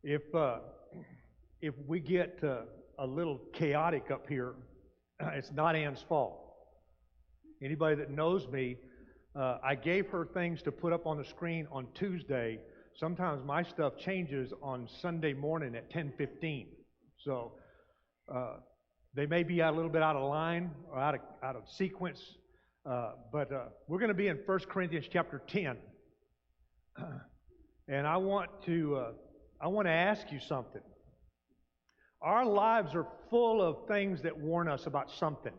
If if we get a little chaotic up here, it's not Ann's fault. Anybody that knows me, I gave her things to put up on the screen on Tuesday. Sometimes my stuff changes on Sunday morning at 10:15. So they may be a little bit out of line or out of sequence. But we're going to be in 1 Corinthians chapter 10. And I want to ask you something. Our lives are full of things that warn us about something,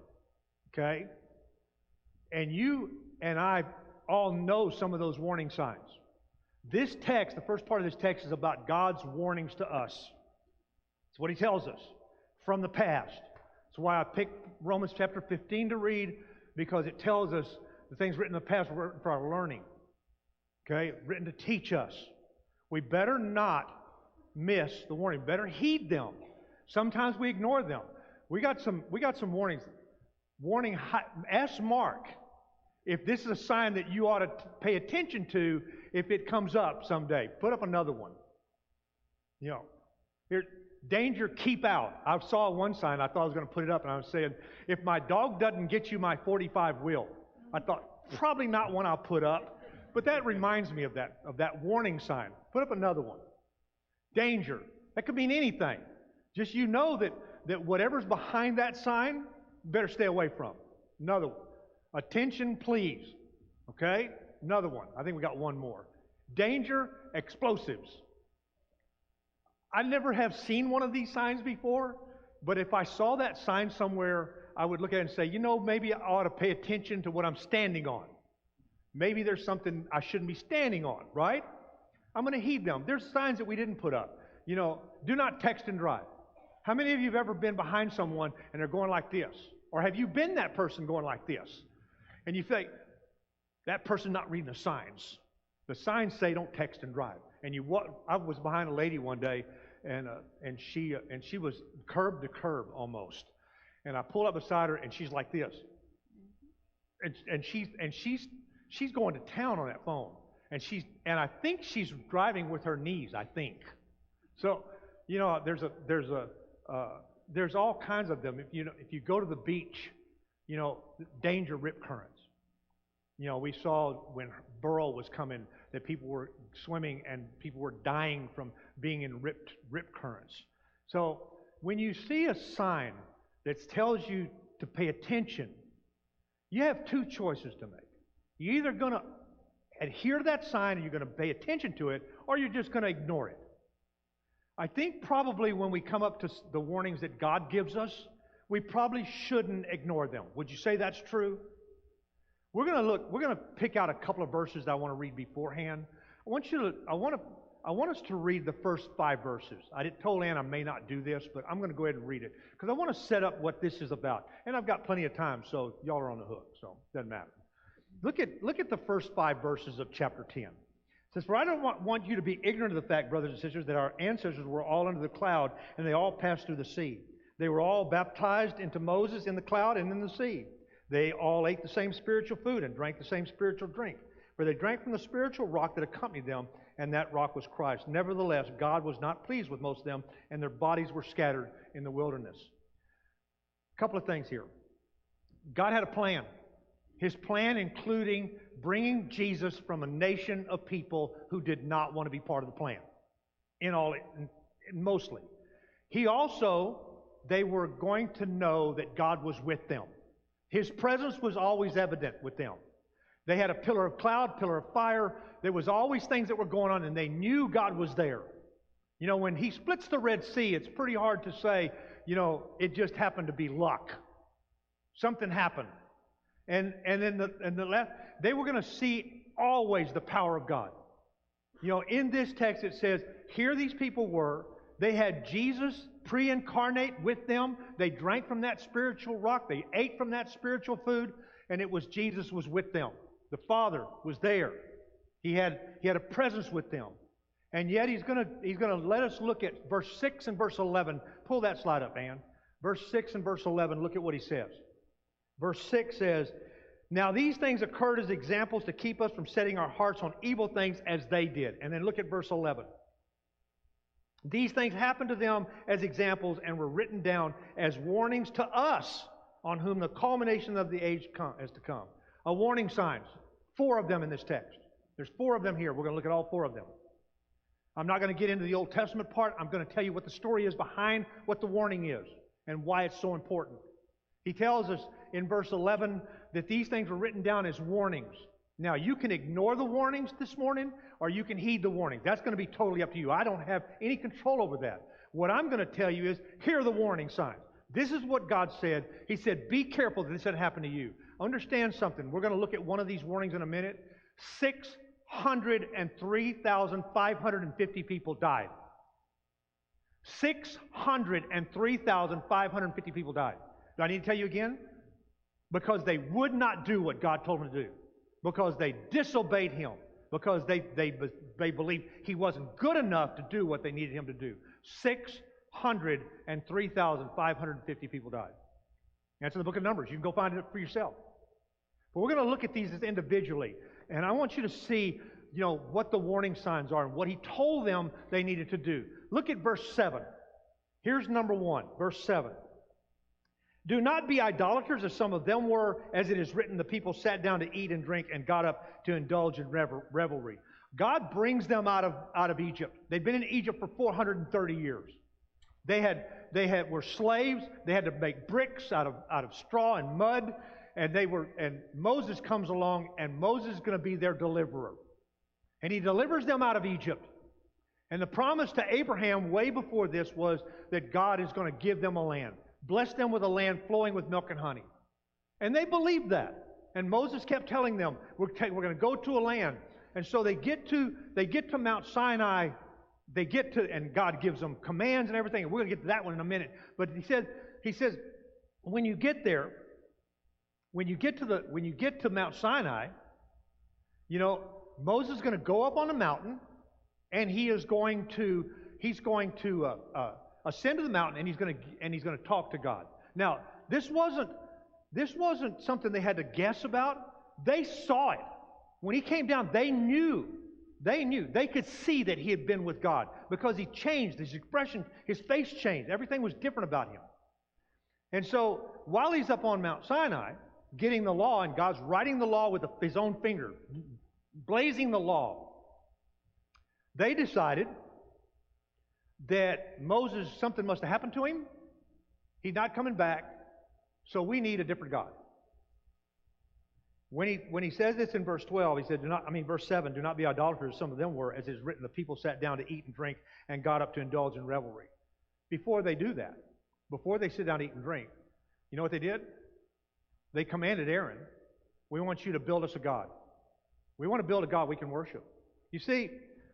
okay? And you and I all know some of those warning signs. This text, the first part of this text, is about God's warnings to us. It's what He tells us from the past. That's why I picked Romans chapter 15 to read, because it tells us the things written in the past were written for our learning, okay? Written to teach us. We better not miss the warning. Better heed them. Sometimes we ignore them. We got some warnings. Warning, ask Mark if this is a sign that you ought to pay attention to if it comes up someday. Put up another one. You know, here, danger, keep out. I saw one sign. I thought I was going to put it up, and I was saying, if my dog doesn't get you, my 45 will. I thought, probably not one I'll put up, but that reminds me of that warning sign. Put up another one. Danger. That could mean anything. Just you know that whatever's behind that sign, you better stay away from. Another one. Attention, please. Okay? Another one. I think we got one more. Danger, explosives. I never have seen one of these signs before, but if I saw that sign somewhere, I would look at it and say, you know, maybe I ought to pay attention to what I'm standing on. Maybe there's something I shouldn't be standing on, right? I'm going to heed them. There's signs that we didn't put up. You know, do not text and drive. How many of you have ever been behind someone and they're going like this? Or have you been that person going like this? And you think, that person not reading the signs. The signs say don't text and drive. And I was behind a lady one day, and she was curb to curb almost. And I pulled up beside her, and she's like this. And she's going to town on that phone. And I think she's driving with her knees, I think. So, you know, there's all kinds of them. If you go to the beach, you know, danger rip currents. You know, we saw when Burrow was coming that people were swimming and people were dying from being in rip currents. So when you see a sign that tells you to pay attention, you have two choices to make. You're either going to adhere to that sign and you're going to pay attention to it, or you're just going to ignore it. I think probably when we come up to the warnings that God gives us, we probably shouldn't ignore them. Would you say that's true? We're going to pick out a couple of verses that I want to read beforehand. I want us to read the first 5 verses. I told Ann I may not do this, but I'm going to go ahead and read it because I want to set up what this is about. And I've got plenty of time, so y'all are on the hook, so it doesn't matter. Look at the first 5 verses of chapter 10. It says, "For I don't want you to be ignorant of the fact, brothers and sisters, that our ancestors were all under the cloud, and they all passed through the sea. They were all baptized into Moses in the cloud and in the sea. They all ate the same spiritual food and drank the same spiritual drink. For they drank from the spiritual rock that accompanied them, and that rock was Christ. Nevertheless, God was not pleased with most of them, and their bodies were scattered in the wilderness." A couple of things here. God had a plan. His plan including bringing Jesus from a nation of people who did not want to be part of the plan. Mostly. They were going to know that God was with them. His presence was always evident with them. They had a pillar of cloud, pillar of fire. There was always things that were going on, and they knew God was there. You know, when He splits the Red Sea, it's pretty hard to say, you know, it just happened to be luck. Something happened. And then the left, they were going to see always the power of God. You know, in this text it says, here these people were. They had Jesus pre-incarnate with them. They drank from that spiritual rock. They ate from that spiritual food. And it was Jesus was with them. The Father was there. He had a presence with them. And yet He's going to let us look at verse 6 and verse 11. Pull that slide up, Ann. Verse 6 and verse 11, look at what He says. Verse 6 says, "Now these things occurred as examples to keep us from setting our hearts on evil things as they did." And then look at verse 11. These things happened to them as examples and were written down as warnings to us on whom the culmination of the age is to come. A warning signs. 4 of them in this text. There's 4 of them here. We're going to look at all 4 of them. I'm not going to get into the Old Testament part. I'm going to tell you what the story is behind what the warning is and why it's so important. He tells us in verse 11 that these things were written down as warnings. Now, you can ignore the warnings this morning, or you can heed the warning. That's going to be totally up to you. I don't have any control over that. What I'm going to tell you is, here are the warning signs. This is what God said. He said, be careful that this doesn't happen to you. Understand something. We're going to look at one of these warnings in a minute. 603,550 people died. 603,550 people died. Do I need to tell you again? Because they would not do what God told them to do. Because they disobeyed Him. Because they believed He wasn't good enough to do what they needed Him to do. 603,550 people died. That's in the book of Numbers. You can go find it for yourself. But we're going to look at these individually. And I want you to see, what the warning signs are and what He told them they needed to do. Look at verse 7. Here's number 1, verse 7. Do not be idolaters as some of them were, as it is written, the people sat down to eat and drink and got up to indulge in revelry. God brings them out of Egypt. They've been in Egypt for 430 years. They were slaves. They had to make bricks out of straw and mud. And Moses comes along, and Moses is going to be their deliverer. And he delivers them out of Egypt. And the promise to Abraham way before this was that God is going to give them a land. Bless them with a land flowing with milk and honey. And they believed that. And Moses kept telling them, we're going to go to a land. And so they get to Mount Sinai. And God gives them commands and everything. And we're going to get to that one in a minute. But he says, when you get there, when you get to Mount Sinai, Moses is going to go up on the mountain, and he's going to ascend to the mountain, and he's going to talk to God. Now, this wasn't something they had to guess about. They saw it. When he came down, they knew. They could see that he had been with God because he changed. His expression, his face changed. Everything was different about him. And so, while he's up on Mount Sinai, getting the law, and God's writing the law with his own finger, blazing the law, they decided that Moses, something must have happened to him. He's not coming back, so we need a different God. When he says this in verse 12, he said, verse 7, do not be idolaters, as some of them were, as it is written, the people sat down to eat and drink and got up to indulge in revelry. Before they do that, before they sit down to eat and drink, you know what they did? They commanded Aaron, we want you to build us a God. We want to build a God we can worship. You see,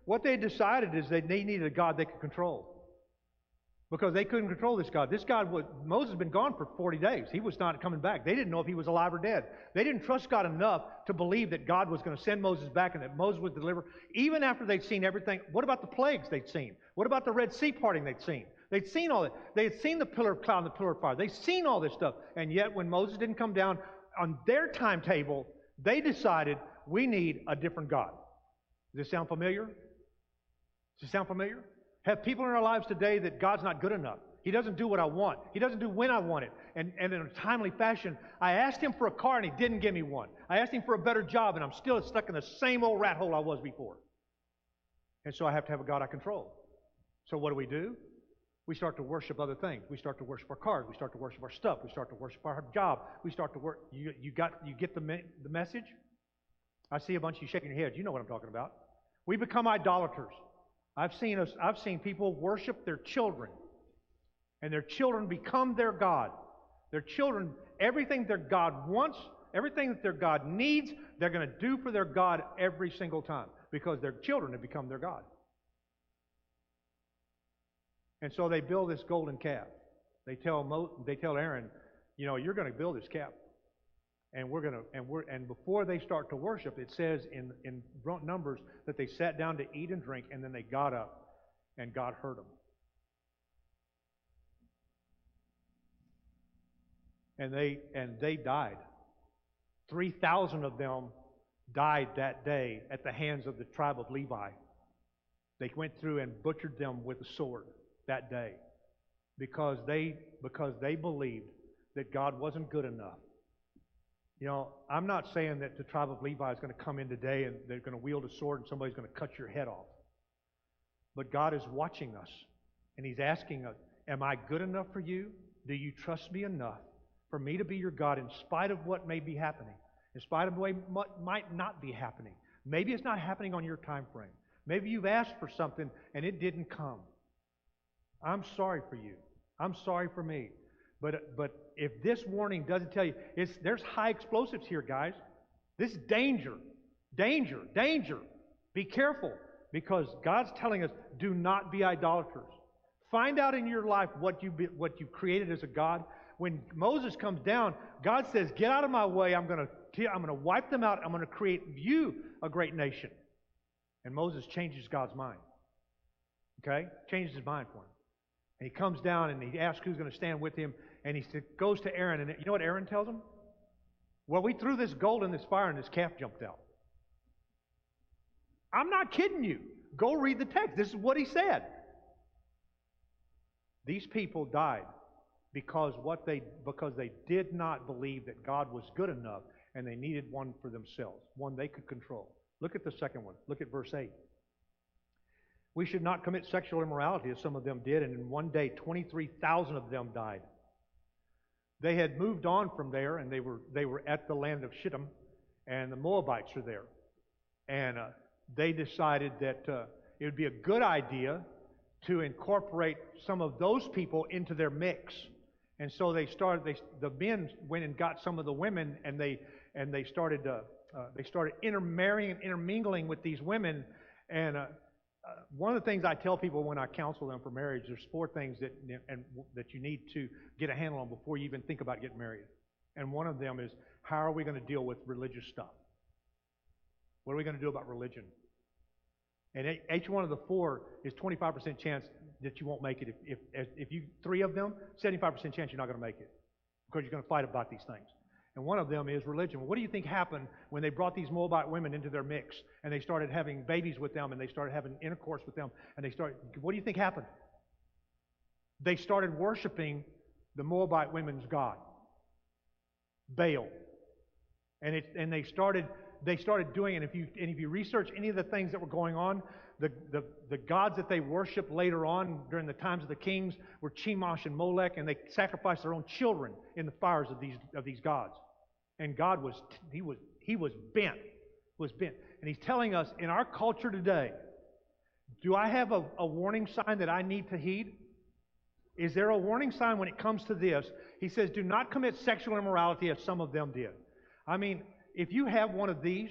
what they decided is that they needed a God they could control. Because they couldn't control this God. Moses had been gone for 40 days. He was not coming back. They didn't know if he was alive or dead. They didn't trust God enough to believe that God was going to send Moses back and that Moses would deliver. Even after they'd seen everything, what about the plagues they'd seen? What about the Red Sea parting they'd seen? They'd seen all that. They had seen the pillar of cloud and the pillar of fire. They'd seen all this stuff. And yet when Moses didn't come down on their timetable, they decided we need a different God. Does this sound familiar? Does it sound familiar? Have people in our lives today that God's not good enough. He doesn't do what I want. He doesn't do when I want it. And in a timely fashion, I asked Him for a car and He didn't give me one. I asked Him for a better job and I'm still stuck in the same old rat hole I was before. And so I have to have a God I control. So what do? We start to worship other things. We start to worship our cars. We start to worship our stuff. We start to worship our job. We start to work. You get the message? I see a bunch of you shaking your heads. You know what I'm talking about. We become idolaters. I've seen people worship their children, and their children become their God. Their children, everything their God wants, everything that their God needs, they're going to do for their God every single time because their children have become their God. And so they build this golden calf. They tell Aaron, you're going to build this calf. And before they start to worship, it says in Numbers that they sat down to eat and drink, and then they got up, and God heard them. And they died. 3,000 of them died that day at the hands of the tribe of Levi. They went through and butchered them with a sword that day because they believed that God wasn't good enough. You know, I'm not saying that the tribe of Levi is going to come in today and they're going to wield a sword and somebody's going to cut your head off. But God is watching us, and He's asking us, am I good enough for you? Do you trust me enough for me to be your God in spite of what may be happening, in spite of what might not be happening? Maybe it's not happening on your time frame. Maybe you've asked for something and it didn't come. I'm sorry for you. I'm sorry for me. But if this warning doesn't tell you, there's high explosives here, guys. This is danger. Danger. Danger. Be careful, because God's telling us, do not be idolaters. Find out in your life what you created as a God. When Moses comes down, God says, get out of my way. I'm going to wipe them out. I'm going to create you a great nation. And Moses changes God's mind. Okay? Changes his mind for him. And he comes down and he asks who's going to stand with him. And he goes to Aaron. And you know what Aaron tells him? Well, we threw this gold in this fire and this calf jumped out. I'm not kidding you. Go read the text. This is what he said. These people died because they did not believe that God was good enough and they needed one for themselves, one they could control. Look at the second one. Look at verse 8. We should not commit sexual immorality as some of them did, and in one day 23,000 of them died. They had moved on from there, and they were at the land of Shittim, and the Moabites are there. And they decided that it would be a good idea to incorporate some of those people into their mix. And so the men went and got some of the women, and they started intermarrying and intermingling with these women. And one of the things I tell people when I counsel them for marriage, there's 4 things that you need to get a handle on before you even think about getting married. And one of them is, how are we going to deal with religious stuff? What are we going to do about religion? And each one of the 4 is 25% chance that you won't make it. If you 3 of them, 75% chance you're not going to make it because you're going to fight about these things. And one of them is religion. What do you think happened when they brought these Moabite women into their mix and they started having babies with them and they started having intercourse with them and what do you think happened? They started worshiping the Moabite women's god, Baal. And they started doing it. And if you research any of the things that were going on, the gods that they worshiped later on during the times of the kings were Chemosh and Molech, and they sacrificed their own children in the fires of these gods. And God was bent. And He's telling us in our culture today, do I have a warning sign that I need to heed? Is there a warning sign when it comes to this? He says, do not commit sexual immorality as some of them did. I mean, if you have one of these,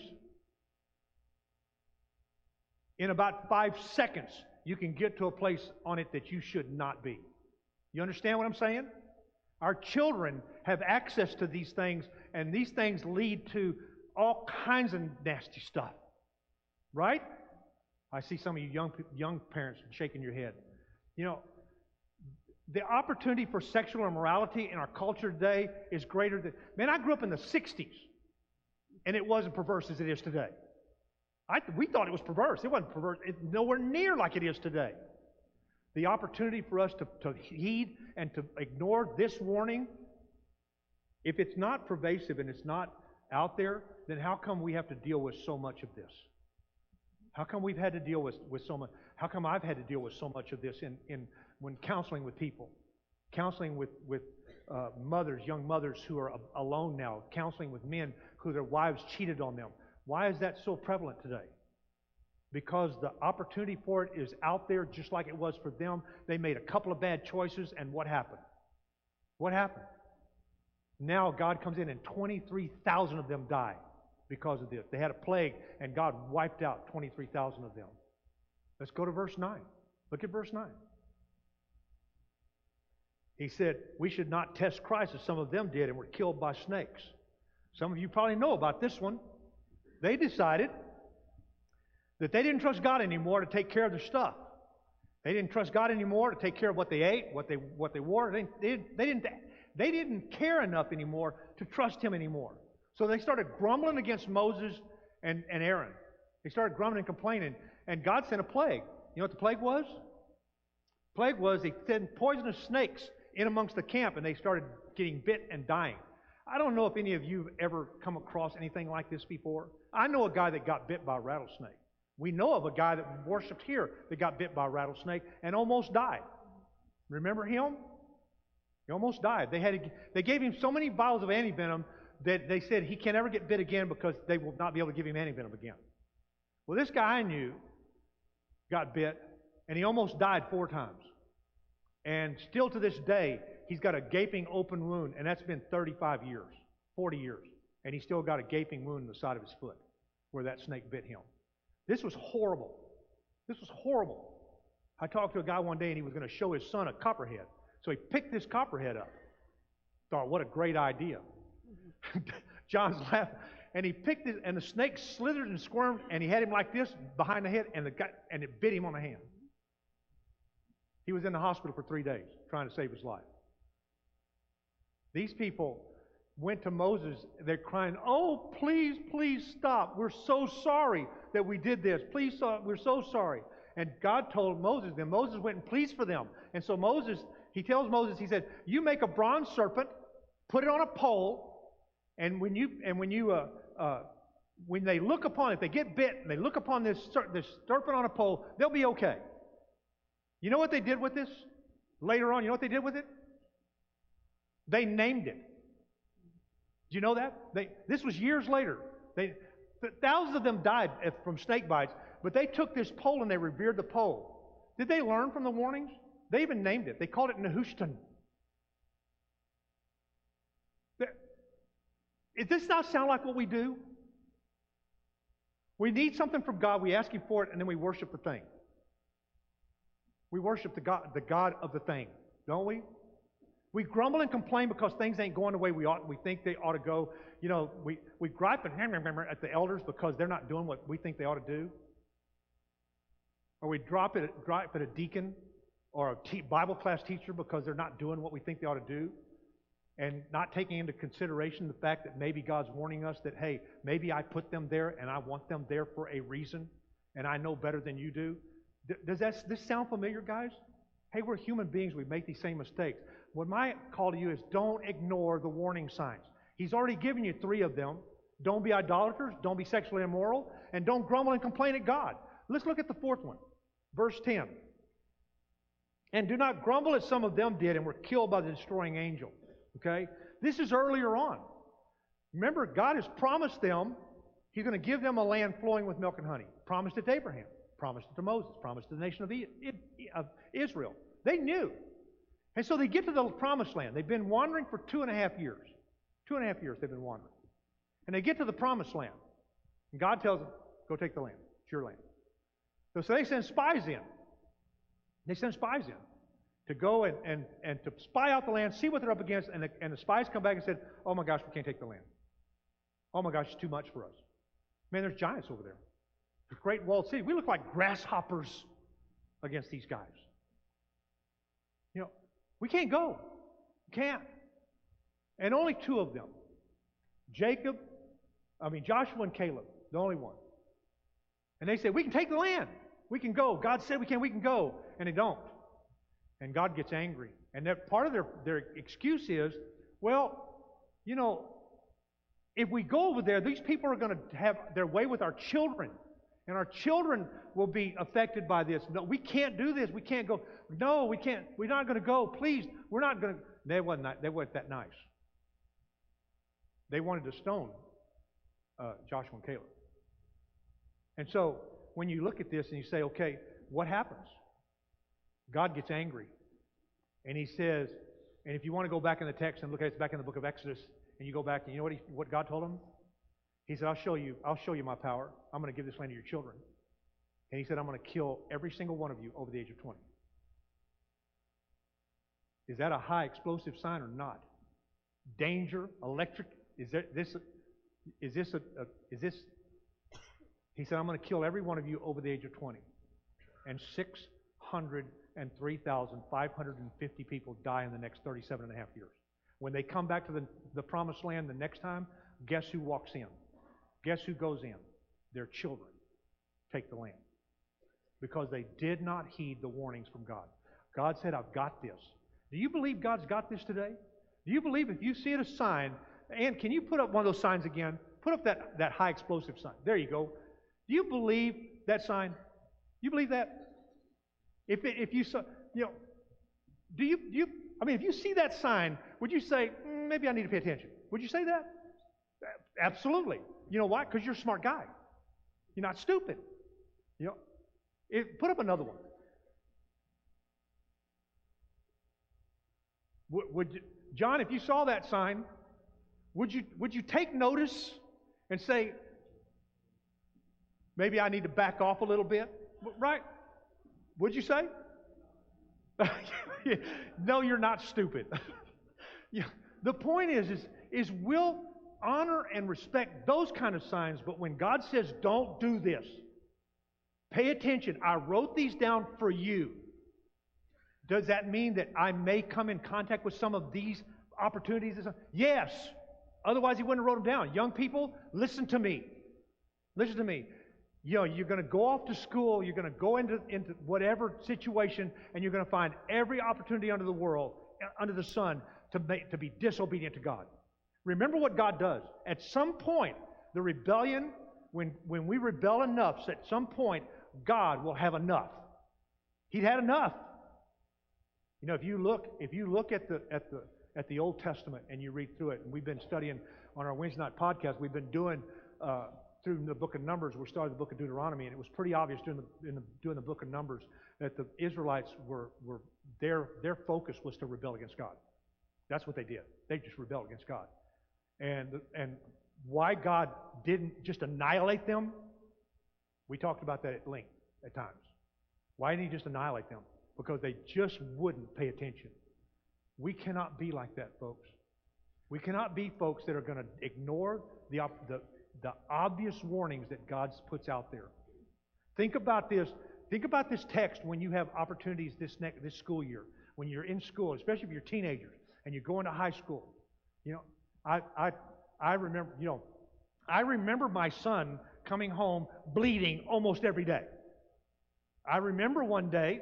in about 5 seconds, you can get to a place on it that you should not be. You understand what I'm saying? Our children have access to these things, and these things lead to all kinds of nasty stuff. Right? I see some of you young parents shaking your head. You know, the opportunity for sexual immorality in our culture today is greater than... Man, I grew up in the 60s, and it wasn't perverse as it is today. We thought it was perverse. It wasn't perverse. It's nowhere near like it is today. The opportunity for us to heed and to ignore this warning, if it's not pervasive and it's not out there, then how come we have to deal with so much of this? How come we've had to deal with so much? How come I've had to deal with so much of this when counseling with people, counseling with mothers, young mothers who are alone now, counseling with men who their wives cheated on them? Why is that so prevalent today? Because the opportunity for it is out there just like it was for them. They made a couple of bad choices, and what happened? What happened? Now God comes in and 23,000 of them die because of this. They had a plague, and God wiped out 23,000 of them. Let's go to verse 9. Look at verse 9. He said, we should not test Christ as some of them did and were killed by snakes. Some of you probably know about this one. They decided that they didn't trust God anymore to take care of their stuff. They didn't trust God anymore to take care of what they ate, what they wore. They didn't care enough anymore to trust Him anymore. So they started grumbling against Moses and Aaron. They started grumbling and complaining, and God sent a plague. You know what the plague was? Plague was they sent poisonous snakes in amongst the camp, and they started getting bit and dying. I don't know if any of you have ever come across anything like this before. I know a guy that got bit by a rattlesnake. We know of a guy that worshipped here that got bit by a rattlesnake and almost died. Remember him? He almost died. They gave him so many vials of antivenom that they said he can never get bit again because they will not be able to give him antivenom again. Well, this guy I knew got bit, and he almost died 4 times. And still to this day, he's got a gaping open wound, and that's been 35 years, 40 years. And he's still got a gaping wound in the side of his foot where that snake bit him. This was horrible. This was horrible. I talked to a guy one day, and he was going to show his son a copperhead. So he picked this copperhead up. Thought, what a great idea. John's laughing. And he picked it, and the snake slithered and squirmed, and he had him like this behind the head, and it bit him on the hand. He was in the hospital for 3 days trying to save his life. These people went to Moses. They're crying, oh, please, please stop. We're so sorry that we did this. Please, we're so sorry. And God told Moses, then Moses went and pleased for them. And so he tells Moses, he said, you make a bronze serpent, put it on a pole, and when they look upon it, they get bit, and they look upon this serpent on a pole, they'll be okay. You know what they did with this? Later on, you know what they did with it? They named it. Do you know that? This was years later. Thousands of them died from snake bites, but they took this pole and they revered the pole. Did they learn from the warnings? They even named it. They called it Nehushtan. Does this not sound like what we do? We need something from God, we ask Him for it, and then we worship the thing. We worship the God of the thing, don't we? We grumble and complain because things ain't going the way we think they ought to go. You know, we gripe and at the elders because they're not doing what we think they ought to do. Or we gripe at a deacon or a Bible class teacher because they're not doing what we think they ought to do. And not taking into consideration the fact that maybe God's warning us that, hey, maybe I put them there and I want them there for a reason, and I know better than you do. Does this sound familiar, guys? Hey, we're human beings. We make these same mistakes. What my call to you is don't ignore the warning signs. He's already given you 3 of them. Don't be idolaters, don't be sexually immoral, and don't grumble and complain at God. Let's look at the 4th one. Verse 10. And do not grumble as some of them did and were killed by the destroying angel. Okay? This is earlier on. Remember, God has promised them He's going to give them a land flowing with milk and honey. Promised it to Abraham. Promised it to Moses. Promised to the nation of Israel. They knew. And so they get to the promised land. They've been wandering for 2.5 years. 2.5 years they've been wandering. And they get to the promised land. And God tells them, go take the land. It's your land. So they send spies in. They send spies in to go and to spy out the land, see what they're up against, and the spies come back and said, oh my gosh, we can't take the land. Oh my gosh, it's too much for us. Man, there's giants over there. There's great walled city. We look like grasshoppers against these guys. You know, we can't go. We can't. And only 2 of them. Joshua and Caleb, the only one. And they say, we can take the land. We can go. God said we can go. And they don't. And God gets angry. And that part of their excuse is, well, you know, if we go over there, these people are going to have their way with our children. And our children will be affected by this. No, we can't do this. We can't go. No, we can't. We're not going to go. Please, we're not going to. They weren't that nice. They wanted to stone Joshua and Caleb. And so when you look at this and you say, okay, what happens? God gets angry. And He says, and if you want to go back in the text and look at it, it's back in the book of Exodus, and you go back and you know what God told him? He said, I'll show you my power. I'm going to give this land to your children. And He said, I'm going to kill every single one of you over the age of 20. Is that a high explosive sign or not? Danger, electric, is this? He said, I'm going to kill every one of you over the age of 20. And 603,550 people die in the next 37 and a half years. When they come back to the promised land the next time, guess who walks in? Guess who goes in? Their children take the land. because they did not heed the warnings from God. God said, I've got this. Do you believe God's got this today? Do you believe if you see a sign, and can you put up one of those signs again? Put up that high explosive sign. There you go. Do you believe that sign? You believe that? If you saw, if you see that sign, would you say, maybe I need to pay attention? Would you say that? Absolutely. You know why? Because you're a smart guy. You're not stupid. Put up another one. John, if you saw that sign, would you take notice and say, maybe I need to back off a little bit? Right? Would you say? No, you're not stupid. The point is we'll honor and respect those kind of signs, but when God says, don't do this, pay attention. I wrote these down for you. Does that mean that I may come in contact with some of these opportunities? Yes. Otherwise, he wouldn't have wrote them down. Young people, listen to me. Listen to me. You're going to go off to school. You're going to go into whatever situation, and you're going to find every opportunity under the world, under the sun, to be disobedient to God. Remember what God does. At some point, the rebellion, when we rebel enough, at some point, God will have enough. He'd had enough. If you look at the Old Testament and you read through it, and we've been studying on our Wednesday night podcast, we've been doing through the book of Numbers. We started the book of Deuteronomy, and it was pretty obvious doing the book of Numbers that the Israelites were their focus was to rebel against God. That's what they did. They just rebelled against God, and why God didn't just annihilate them. We talked about that at length at times. Why didn't He just annihilate them? Because they just wouldn't pay attention. We cannot be like that, folks. We cannot be folks that are going to ignore the obvious warnings that God puts out there. Think about this. Think about this text when you have opportunities this school year, when you're in school, especially if you're teenagers and you're going to high school. I remember my son coming home bleeding almost every day. I remember one day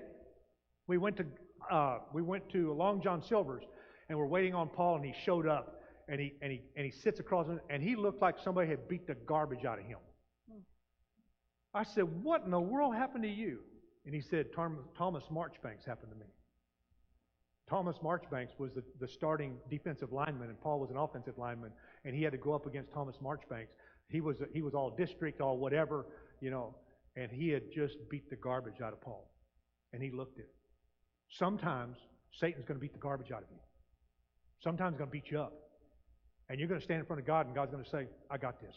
we went to Long John Silver's, and we're waiting on Paul, and he showed up, and he sits across, and he looked like somebody had beat the garbage out of him. I said, "What in the world happened to you?" And he said, "Thomas Marchbanks happened to me." Thomas Marchbanks was the starting defensive lineman, and Paul was an offensive lineman, and he had to go up against Thomas Marchbanks. He was all district, all whatever, and he had just beat the garbage out of Paul. And he looked at it. Sometimes Satan's going to beat the garbage out of you. Sometimes he's going to beat you up. And you're going to stand in front of God, and God's going to say, I got this.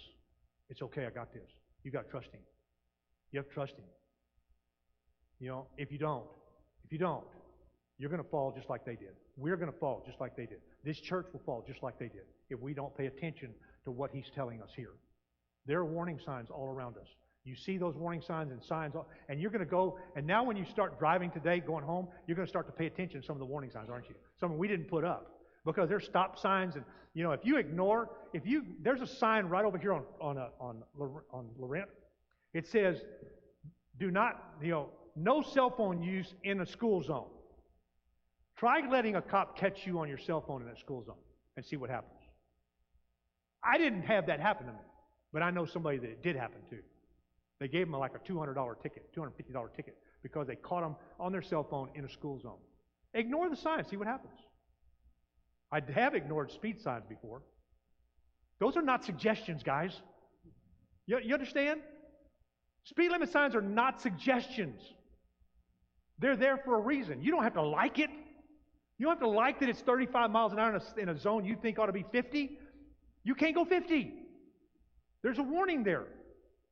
It's okay, I got this. You got to trust Him. You have to trust Him. If you don't, you're going to fall just like they did. We're going to fall just like they did. This church will fall just like they did if we don't pay attention to what He's telling us here. There are warning signs all around us. You see those warning signs, and you're going to go, and now when you start driving today, going home, you're going to start to pay attention to some of the warning signs, aren't you? Some we didn't put up, because there's stop signs, and if you ignore, there's a sign right over here on Laurent. It says, do not, no cell phone use in a school zone. Try letting a cop catch you on your cell phone in that school zone and see what happens. I didn't have that happen to me, but I know somebody that it did happen to. They gave them like a $200 ticket, $250 ticket, because they caught them on their cell phone in a school zone. Ignore the signs, see what happens. I have ignored speed signs before. Those are not suggestions, guys. You understand? Speed limit signs are not suggestions. They're there for a reason. You don't have to like it. You don't have to like that it's 35 miles an hour in a zone you think ought to be 50. You can't go 50. There's a warning there,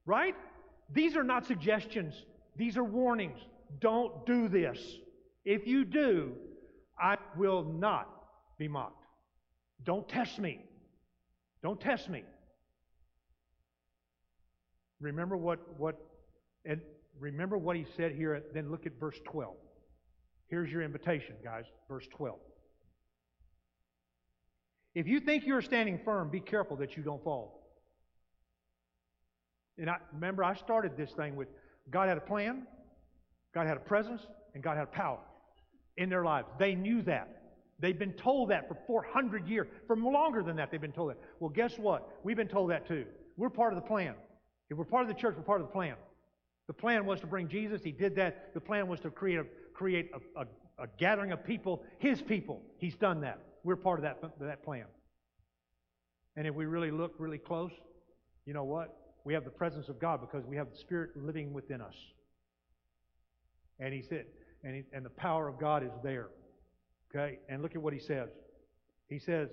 right? These are not suggestions. These are warnings. Don't do this. If you do, I will not be mocked. Don't test me. Don't test me. Remember what he said here, then look at verse 12. Here's your invitation, guys. Verse 12. If you think you're standing firm, be careful that you don't fall. And I started this thing with God had a plan. God had a presence and God had a power in their lives. They knew that. They've been told that for 400 years. For longer than that, they've been told that. Well, guess what? We've been told that too. We're part of the plan. If we're part of the church, we're part of the plan. The plan was to bring Jesus. He did that. The plan was to create a gathering of people, His people. He's done that. We're part of that plan. And if we really look really close, you know what? We have the presence of God because we have the Spirit living within us. And He said, and the power of God is there. Okay? And look at what He says. He says,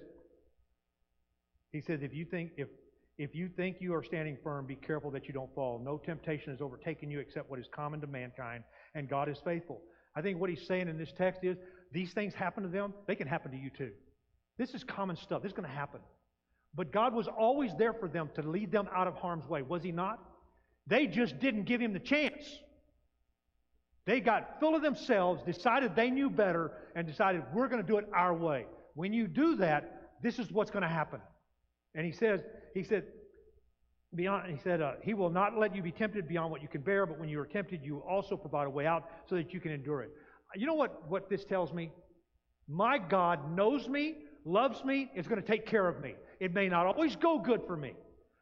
if you think you are standing firm, be careful that you don't fall. No temptation has overtaken you except what is common to mankind, and God is faithful. I think what He's saying in this text is, these things happen to them, they can happen to you too. This is common stuff. This is going to happen. But God was always there for them to lead them out of harm's way, was He not? They just didn't give Him the chance. They got full of themselves, decided they knew better, and decided, we're going to do it our way. When you do that, this is what's going to happen. And He said, He will not let you be tempted beyond what you can bear, but when you are tempted, you will also provide a way out so that you can endure it. You know what this tells me? My God knows me, loves me, is going to take care of me. It may not always go good for me.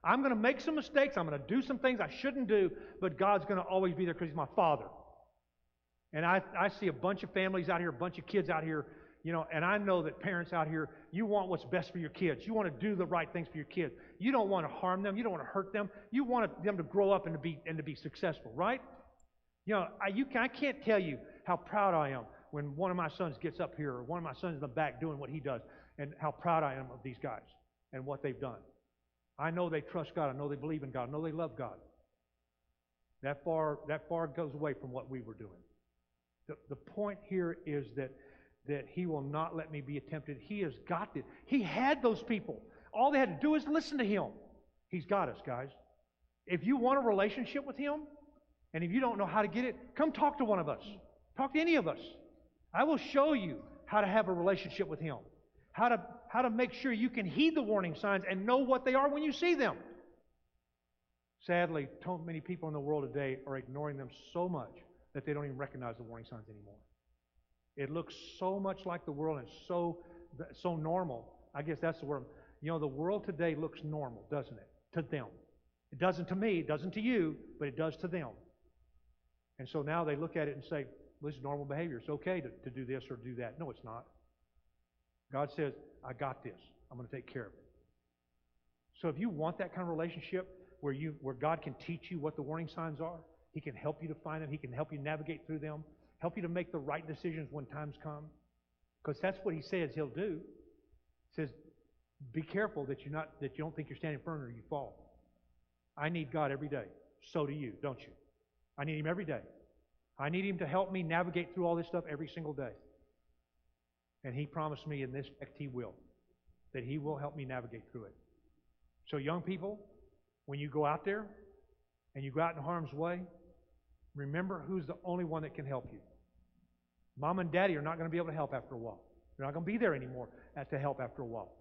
I'm going to make some mistakes. I'm going to do some things I shouldn't do, but God's going to always be there because He's my Father. And I see a bunch of families out here, a bunch of kids out here, and I know that parents out here, you want what's best for your kids. You want to do the right things for your kids. You don't want to harm them. You don't want to hurt them. You want them to grow up and to be successful, right? I can't tell you how proud I am when one of my sons gets up here or one of my sons in the back doing what he does, and how proud I am of these guys and what they've done. I know they trust God. I know they believe in God. I know they love God. That far goes away from what we were doing. The point here is that He will not let me be tempted. He has got this. He had those people. All they had to do is listen to Him. He's got us, guys. If you want a relationship with Him, and if you don't know how to get it, come talk to one of us. Talk to any of us. I will show you how to have a relationship with Him. How to make sure you can heed the warning signs and know what they are when you see them. Sadly, so many people in the world today are ignoring them so much that they don't even recognize the warning signs anymore. It looks so much like the world and so normal. I guess that's the word. The world today looks normal, doesn't it? To them. It doesn't to me, it doesn't to you, but it does to them. And so now they look at it and say, well, this is normal behavior. It's okay to do this or do that. No, it's not. God says, I got this. I'm going to take care of it. So if you want that kind of relationship where God can teach you what the warning signs are, He can help you to find them, He can help you navigate through them, help you to make the right decisions when times come. Because that's what He says He'll do. He says, be careful that you don't think you're standing firm or you fall. I need God every day. So do you, don't you? I need Him every day. I need Him to help me navigate through all this stuff every single day. And He promised me in this fact He will. That He will help me navigate through it. So young people, when you go out there and you go out in harm's way, remember who's the only one that can help you. Mom and Daddy are not going to be able to help after a while. They're not going to be there anymore to help after a while.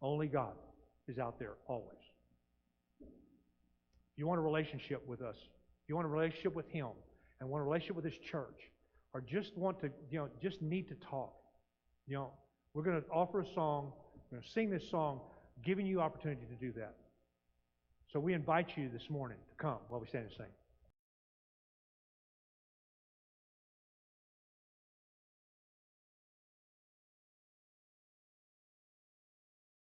Only God is out there always. If you want a relationship with us, if you want a relationship with Him, and want a relationship with this church, or just want to, just need to talk, we're going to offer a song, we're going to sing this song, giving you opportunity to do that. So we invite you this morning to come while we stand and sing.